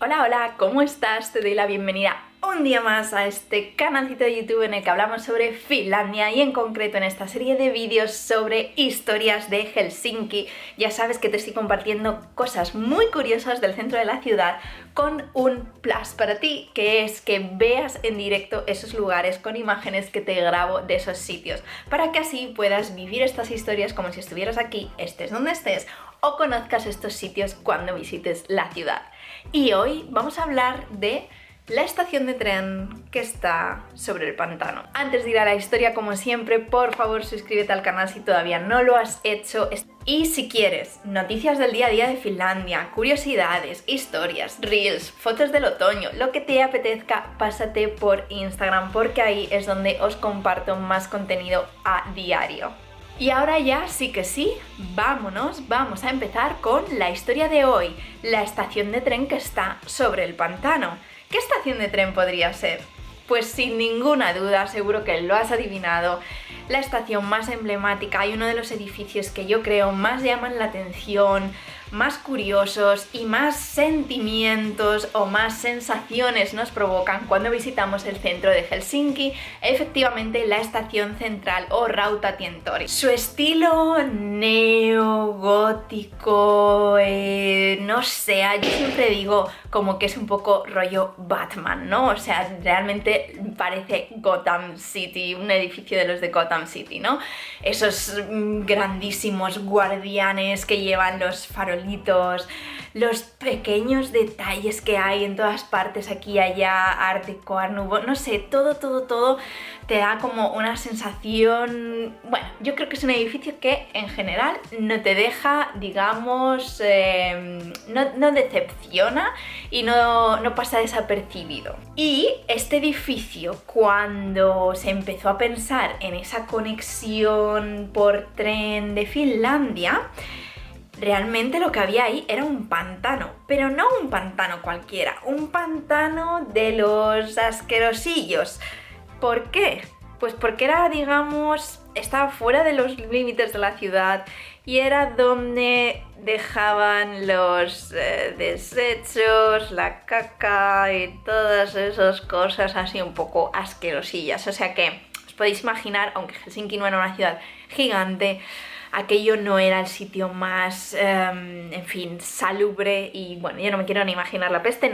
Hola, hola, ¿cómo estás? Te doy la bienvenida un día más a este canalcito de YouTube en el que hablamos sobre Finlandia y en concreto en esta serie de vídeos sobre historias de Helsinki. Ya sabes que te estoy compartiendo cosas muy curiosas del centro de la ciudad con un plus para ti, que es que veas en directo esos lugares con imágenes que te grabo de esos sitios, para que así puedas vivir estas historias como si estuvieras aquí, estés donde estés, o conozcas estos sitios cuando visites la ciudad. Y hoy vamos a hablar de la estación de tren que está sobre el pantano. Antes de ir a la historia, como siempre, por favor suscríbete al canal si todavía no lo has hecho. Y si quieres noticias del día a día de Finlandia, curiosidades, historias, reels, fotos del otoño, lo que te apetezca, pásate por Instagram porque ahí es donde os comparto más contenido a diario. Y ahora ya sí que sí, vamos a empezar con la historia de hoy, la estación de tren que está sobre el pantano. ¿Qué estación de tren podría ser? Pues sin ninguna duda, seguro que lo has adivinado, la estación más emblemática y uno de los edificios que yo creo más llaman la atención, más curiosos y más sentimientos o más sensaciones nos provocan cuando visitamos el centro de Helsinki, efectivamente la estación central o Rautatientori. Su estilo neogótico, no sé, yo siempre digo como que es un poco rollo Batman, ¿no? O sea, realmente parece Gotham City, un edificio de los de Gotham City, ¿no? Esos grandísimos guardianes que llevan los farolitos, los pequeños detalles que hay en todas partes, aquí y allá, Art Deco, Art Nouveau, no sé, todo te da como una sensación. Bueno, yo creo que es un edificio que en general no te deja, digamos, no decepciona y no pasa desapercibido. Y este edificio, cuando se empezó a pensar en esa conexión por tren de Finlandia, realmente lo que había ahí era un pantano, pero no un pantano cualquiera, un pantano de los asquerosillos. ¿Por qué? Pues porque era, digamos, estaba fuera de los límites de la ciudad y era donde dejaban los desechos, la caca y todas esas cosas así un poco asquerosillas. O sea que os podéis imaginar, aunque Helsinki no era una ciudad gigante, aquello no era el sitio más, en fin, salubre. Y bueno, yo no me quiero ni imaginar la peste,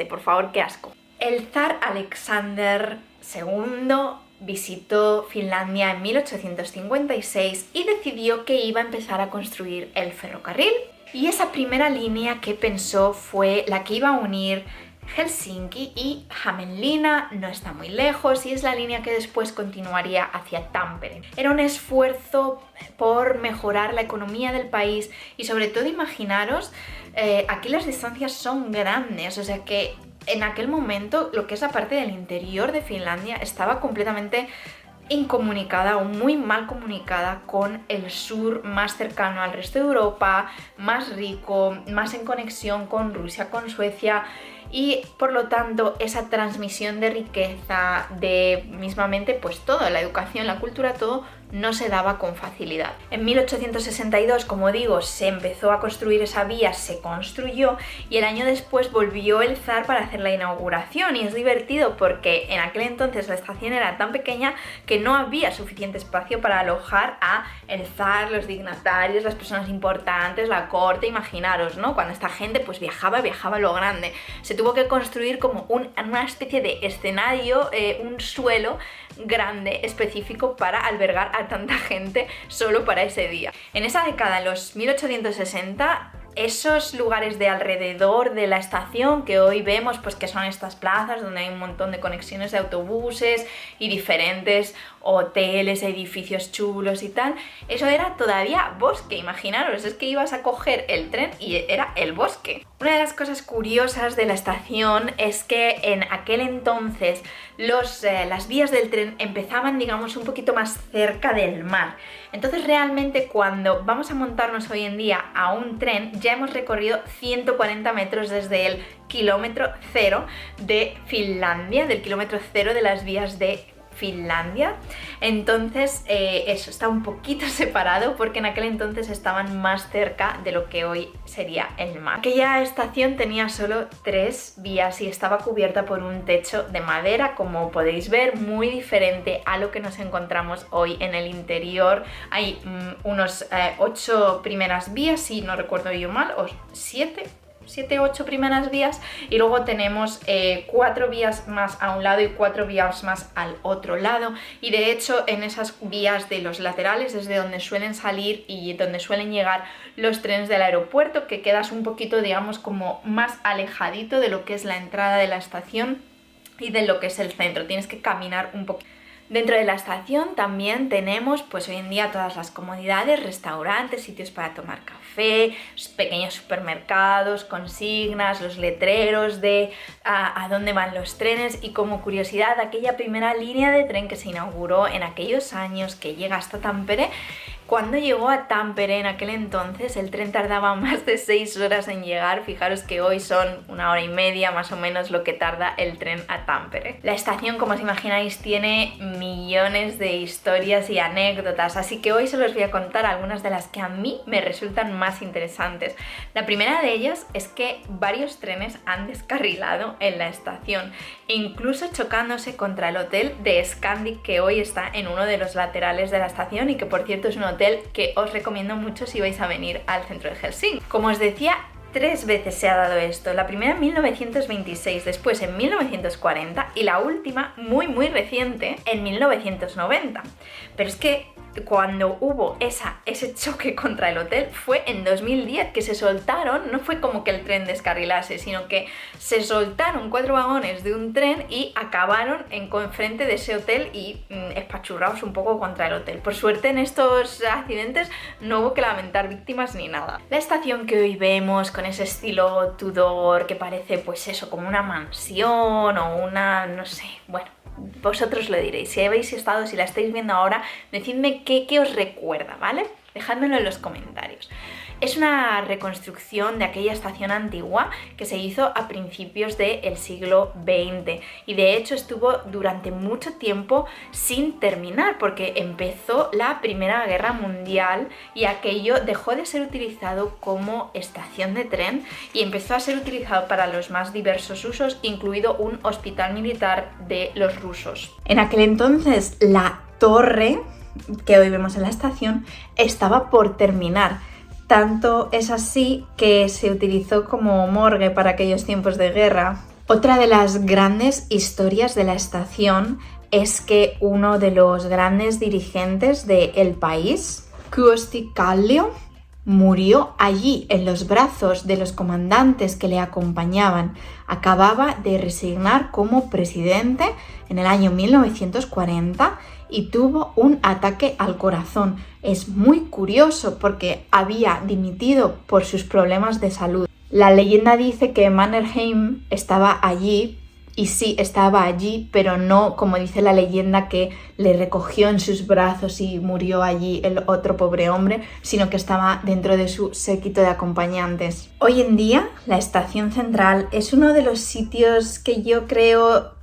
por favor, qué asco. El zar Alexander II visitó Finlandia en 1856 y decidió que iba a empezar a construir el ferrocarril. Y esa primera línea que pensó fue la que iba a unir Helsinki y Hämeenlinna, no está muy lejos, y es la línea que después continuaría hacia Tampere. Era un esfuerzo por mejorar la economía del país y sobre todo imaginaros, aquí las distancias son grandes, o sea que en aquel momento lo que es la parte del interior de Finlandia estaba completamente incomunicada o muy mal comunicada con el sur más cercano al resto de Europa, más rico, más en conexión con Rusia, con Suecia, y por lo tanto esa transmisión de riqueza, de mismamente pues todo, la educación, la cultura, todo no se daba con facilidad. En 1862, como digo, se empezó a construir esa vía, se construyó y el año después volvió el zar para hacer la inauguración. Y es divertido porque en aquel entonces la estación era tan pequeña que no había suficiente espacio para alojar a el zar, los dignatarios, las personas importantes, la corte. Imaginaros, ¿no? Cuando esta gente pues viajaba a lo grande. Se tuvo que construir como una especie de escenario, un suelo grande específico para albergar a tanta gente solo para ese día. En esa década, en los 1860, esos lugares de alrededor de la estación que hoy vemos, pues que son estas plazas donde hay un montón de conexiones de autobuses y diferentes hoteles, edificios chulos y tal, eso era todavía bosque. Imaginaros, es que ibas a coger el tren y era el bosque. Una de las cosas curiosas de la estación es que en aquel entonces las vías del tren empezaban, digamos, un poquito más cerca del mar. Entonces realmente cuando vamos a montarnos hoy en día a un tren, ya hemos recorrido 140 metros desde el kilómetro cero de Finlandia, del kilómetro cero de las vías de Finlandia. Entonces eso está un poquito separado porque en aquel entonces estaban más cerca de lo que hoy sería el mar. Aquella estación tenía solo 3 vías y estaba cubierta por un techo de madera, como podéis ver, muy diferente a lo que nos encontramos hoy en el interior. Hay unos 8 primeras vías, si no recuerdo yo mal, o 7, 8 primeras vías, y luego tenemos 4 vías más a un lado y 4 vías más al otro lado, y de hecho en esas vías de los laterales es de donde suelen salir y donde suelen llegar los trenes del aeropuerto, que quedas un poquito, digamos, como más alejadito de lo que es la entrada de la estación y de lo que es el centro, tienes que caminar un poquito. Dentro de la estación también tenemos pues hoy en día todas las comodidades, restaurantes, sitios para tomar café, pequeños supermercados, consignas, los letreros de a dónde van los trenes, y como curiosidad, aquella primera línea de tren que se inauguró en aquellos años, que llega hasta Tampere. Cuando llegó a Tampere en aquel entonces el tren tardaba más de 6 horas en llegar. Fijaros que hoy son 1 hora y media más o menos lo que tarda el tren a Tampere. La estación, como os imagináis, tiene millones de historias y anécdotas, así que hoy solo os voy a contar algunas de las que a mí me resultan más interesantes. La primera de ellas es que varios trenes han descarrilado en la estación, incluso chocándose contra el hotel de Scandic, que hoy está en uno de los laterales de la estación y que por cierto es un hotel que os recomiendo mucho si vais a venir al centro de Helsinki. Como os decía, 3 veces se ha dado esto. La primera en 1926, después en 1940 y la última, muy reciente, en 1990. Pero es que cuando hubo ese choque contra el hotel fue en 2010, que se soltaron, no fue como que el tren descarrilase, sino que se soltaron 4 vagones de un tren y acabaron frente de ese hotel y espachurrados un poco contra el hotel. Por suerte en estos accidentes no hubo que lamentar víctimas ni nada. La estación que hoy vemos con ese estilo Tudor que parece pues eso, como una mansión o una, no sé, bueno, vosotros lo diréis. Si habéis estado, si la estáis viendo ahora, decidme qué os recuerda, ¿vale? Dejádmelo en los comentarios. Es una reconstrucción de aquella estación antigua que se hizo a principios del siglo XX y de hecho estuvo durante mucho tiempo sin terminar porque empezó la Primera Guerra Mundial y aquello dejó de ser utilizado como estación de tren y empezó a ser utilizado para los más diversos usos, incluido un hospital militar de los rusos. En aquel entonces la torre que hoy vemos en la estación estaba por terminar. Tanto es así que se utilizó como morgue para aquellos tiempos de guerra. Otra de las grandes historias de la estación es que uno de los grandes dirigentes del país, Kyösti Kallio, murió allí en los brazos de los comandantes que le acompañaban. Acababa de resignar como presidente en el año 1940 y tuvo un ataque al corazón. Es muy curioso porque había dimitido por sus problemas de salud. La leyenda dice que Mannerheim estaba allí, y sí, estaba allí, pero no como dice la leyenda que le recogió en sus brazos y murió allí el otro pobre hombre, sino que estaba dentro de su séquito de acompañantes. Hoy en día, la estación central es uno de los sitios que yo creo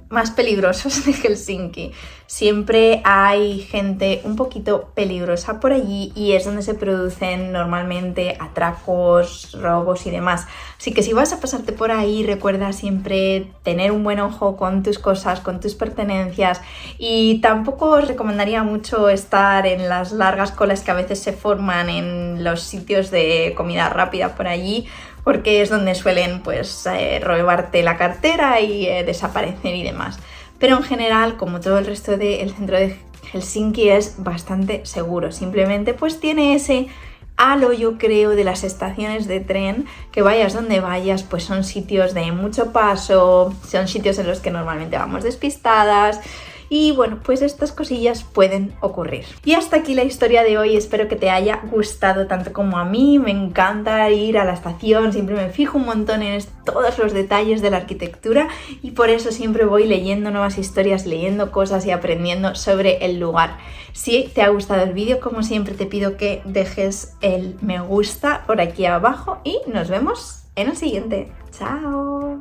más peligrosos de Helsinki. Siempre hay gente un poquito peligrosa por allí y es donde se producen normalmente atracos, robos y demás. Así que si vas a pasarte por ahí, recuerda siempre tener un buen ojo con tus cosas, con tus pertenencias, y tampoco os recomendaría mucho estar en las largas colas que a veces se forman en los sitios de comida rápida por allí, porque es donde suelen pues robarte la cartera y desaparecer y demás. Pero en general, como todo el resto del centro de Helsinki, es bastante seguro. Simplemente pues tiene ese halo, yo creo, de las estaciones de tren, que vayas donde vayas, pues son sitios de mucho paso, son sitios en los que normalmente vamos despistadas. Y bueno, pues estas cosillas pueden ocurrir. Y hasta aquí la historia de hoy. Espero que te haya gustado tanto como a mí. Me encanta ir a la estación, siempre me fijo un montón en todos los detalles de la arquitectura y por eso siempre voy leyendo nuevas historias, leyendo cosas y aprendiendo sobre el lugar. Si te ha gustado el vídeo, como siempre te pido que dejes el me gusta por aquí abajo y nos vemos en el siguiente. ¡Chao!